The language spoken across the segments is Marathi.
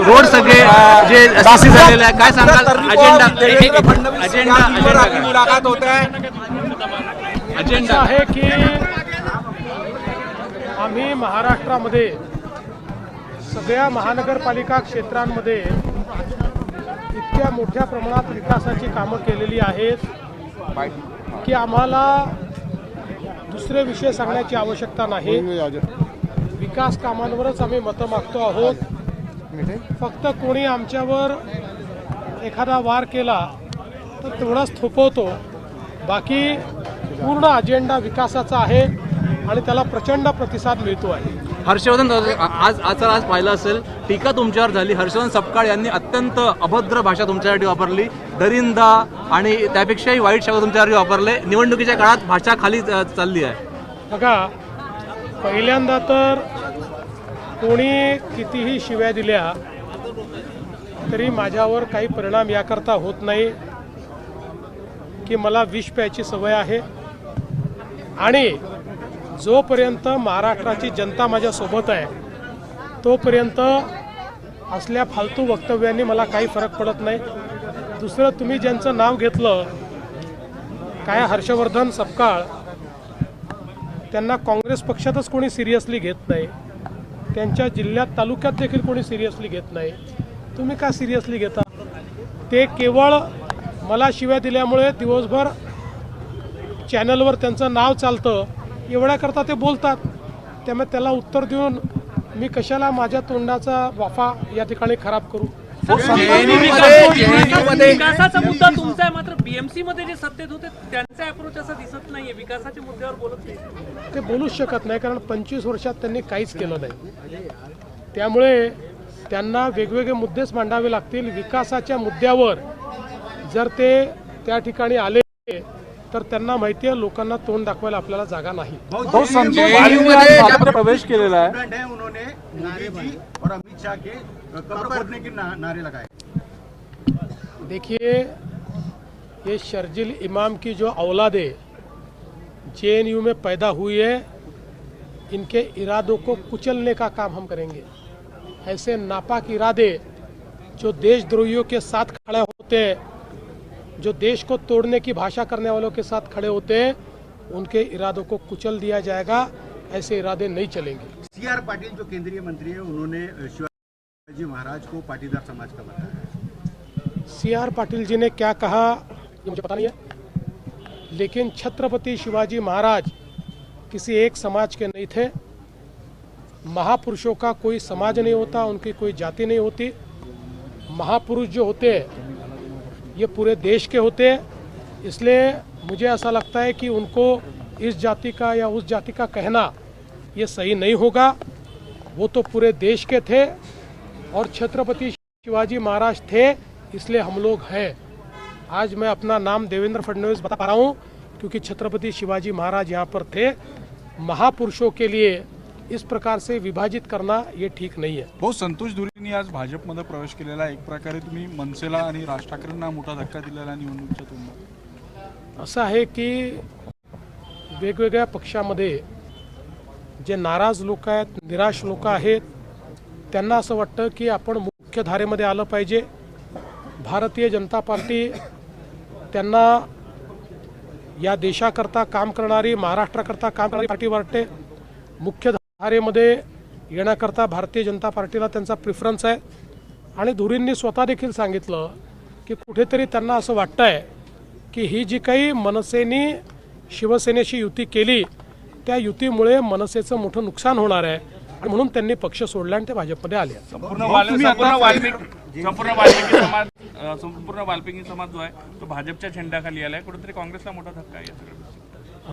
रोड सगळे जे दासी झालेले आहे, काय सांगाल मुलाकात होत आहे. अजेंडा आहे की आम्ही महाराष्ट्रामध्ये सगळ्या महानगरपालिका क्षेत्रांमध्ये इतक्या मोठ्या प्रमाणात विकासाची कामं केलेली आहेत की आम्हाला दुसरे विषय सांगण्याची आवश्यकता नाही. विकास कामांवरच आम्ही मतं मागतो आहोत. फक्त कोणी आमच्यावर एखादा वार केला तर तेवढाच थोपवतो. बाकी पूर्ण अजेंडा विकासाचा आहे आणि त्याला प्रचंड प्रतिसाद मिळतो आहे. हर्षवर्धन आज पाहिलं असेल, टीका तुमच्यावर झाली. हर्षवर्धन सपकाळ यांनी अत्यंत अभद्र भाषा तुमच्यासाठी वापरली, दरिंदा आणि त्यापेक्षाही वाईट शब्द तुमच्यासाठी वापरले. निवडणुकीच्या काळात भाषा खाली चालली आहे. बघा, पहिल्यांदा तर कोणी कितीही शिव्या दिल्या तरी माझ्यावर काही परिणाम याकरता होत नाही की मला विष प्यायची सवय आहे आणि जोपर्यंत महाराष्ट्राची जनता माझ्यासोबत आहे तोपर्यंत असल्या फालतू वक्तव्यांनी मला काही फरक पडत नाही. दुसरं, तुम्ही ज्यांचं नाव घेतलं काय हर्षवर्धन सपकाळ, त्यांना काँग्रेस पक्षातच कोणी सिरियसली घेत नाही. त्यांच्या जिल्ह्यात तालुक्यात देखील कोणी सिरियसली घेत नाही. तुम्ही का सिरियसली घेता? ते केवळ मला शिव्या दिल्यामुळे दिवसभर चॅनलवर त्यांचं नाव चालतं एवढ्याकरता ते बोलतात. त्यामुळे त्याला उत्तर देऊन मी कशाला माझ्या तोंडाचा वाफा या ठिकाणी खराब करू. विकासाचा मुद्दा तुमचा आहे, मात्र बीएमसी मध्ये जे सत्तेत होते त्यांचा अप्रोच असा दिसत नाहीये. विकासाच्या मुद्द्यावर बोलत नाही. ते बोलूच शकत नाही कारण 25 वर्षात त्यांनी काहीच केलं नाही. त्यामुळे त्यांना वेगवेगळे मुद्देच मांडावे लागतील. विकासाच्या मुद्द्यावर जर ते त्या ठिकाणी आले तर त्यांना माहिती आहे लोकांना तोंड दाखवायला आपल्याला जागा नाही. प्रवेश केलेला आहे. उन्होंने मोदी जी और अमित शाह के कब्र खोदने के नारे लगाए. देखिए, ये शर्जिल इमाम की जो औलाद है जेएनयू में पैदा हुई है, इनके इरादों को कुचलने का काम हम करेंगे. ऐसे नापाक इरादे जो देशद्रोहियों के साथ खड़े होते हैं, जो देश को तोड़ने की भाषा करने वालों के साथ खड़े होते हैं, उनके इरादों को कुचल दिया जाएगा. ऐसे इरादे नहीं चलेंगे. सीआर पाटिल जो केंद्रीय मंत्री है उन्होंने शिवाजी महाराज को पाटीदार समाज का बताया. सीआर पाटिल जी ने क्या कहा ये मुझे पता नहीं है, लेकिन छत्रपति शिवाजी महाराज किसी एक समाज के नहीं थे. महापुरुषों का कोई समाज नहीं होता, उनकी कोई जाति नहीं होती. महापुरुष जो होते हैं ये पूरे देश के होते हैं. इसलिए मुझे ऐसा लगता है कि उनको इस जाति का या उस जाति का कहना ये सही नहीं होगा. वो तो पूरे देश के थे और छत्रपति शिवाजी महाराज थे, इसलिए हम लोग हैं. आज मैं अपना नाम देवेंद्र फडणवीस बता पा रहा हूँ क्योंकि छत्रपति शिवाजी महाराज यहाँ पर थे. महापुरुषों के लिए इस प्रकार से विभाजित करना ये ठीक नहीं है. भाऊ, संतोष धुरेंनी आज भाजपमध्ये प्रवेश केलेला. एक प्रकारे तुम्ही मनसेला आणि राज ठाकरेंना मोठा धक्का दिलेला निवडणुकीच्या तोंडात. असं आहे की वेगवेगळ्या पक्षामध्ये जे नाराज लोक आहेत, निराश लोक आहेत, त्यांना असं वाटतं की आपण मुख्य धारेमध्ये आलं पाहिजे. भारतीय जनता पार्टी त्यांना या देशाकरता काम करणारी, महाराष्ट्राकरता काम करणारी पार्टी वाटते. मुख्य धारेमध्ये येण्याकरता भारतीय जनता पार्टीला त्यांचा प्रिफरन्स आहे. आणि धुरींनी स्वतः देखील सांगितलं की कुठेतरी त्यांना असं वाटतंय की ही जी काही मनसेनी शिवसेनेशी युती केली त्या युतीमुळे मनसेचं मोठं नुकसान होणार आहे आणि म्हणून त्यांनी पक्ष सोडला आणि ते भाजपमध्ये आले. संपूर्ण वाल्मिकी समाज जो आहे तो भाजपच्या झेंड्याखाली आलाय. कुठेतरी काँग्रेसला मोठा धक्का आहे.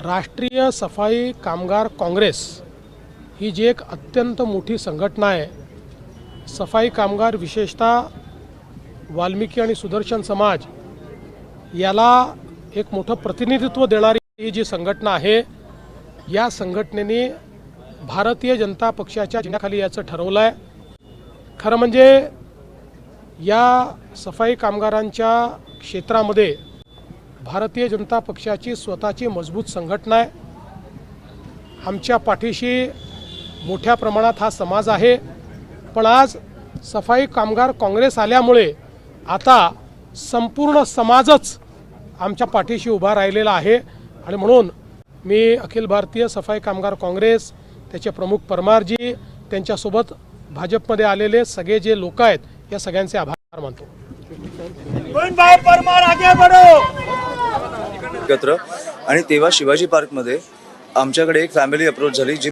राष्ट्रीय सफाई कामगार काँग्रेस ही जी एक अत्यंत मोठी संघटना आहे. सफाई कामगार, विशेषतः वाल्मिकी आणि सुदर्शन समाज याला एक मोठं प्रतिनिधित्व देणारी ही जी संघटना आहे, या संघटनेने भारतीय जनता पक्षाच्या झेंड्याखाली याचं ठरवलं आहे. खरं म्हणजे या सफाई कामगारांच्या क्षेत्रामध्ये भारतीय जनता पक्षाची स्वतःची मजबूत संघटना आहे. आमच्या पाठीशी मोठ्या प्रमाणात हा समाज आहे. पण आज सफाई कामगार काँग्रेस आल्यामुळे आता संपूर्ण समाजच आमच्या पाठीशी उभा राहिलेला आहे आणि म्हणून मी अखिल भारतीय सफाई कामगार काँग्रेस, त्याचे प्रमुख परमारजी, त्यांच्यासोबत भाजपमध्ये आलेले सगळे जे लोक आहेत या सगळ्यांचे आभार मानतो. एकत्र आणि तेव्हा शिवाजी पार्कमध्ये आमच्याकडे एक फॅमिली अप्रोच झाली जी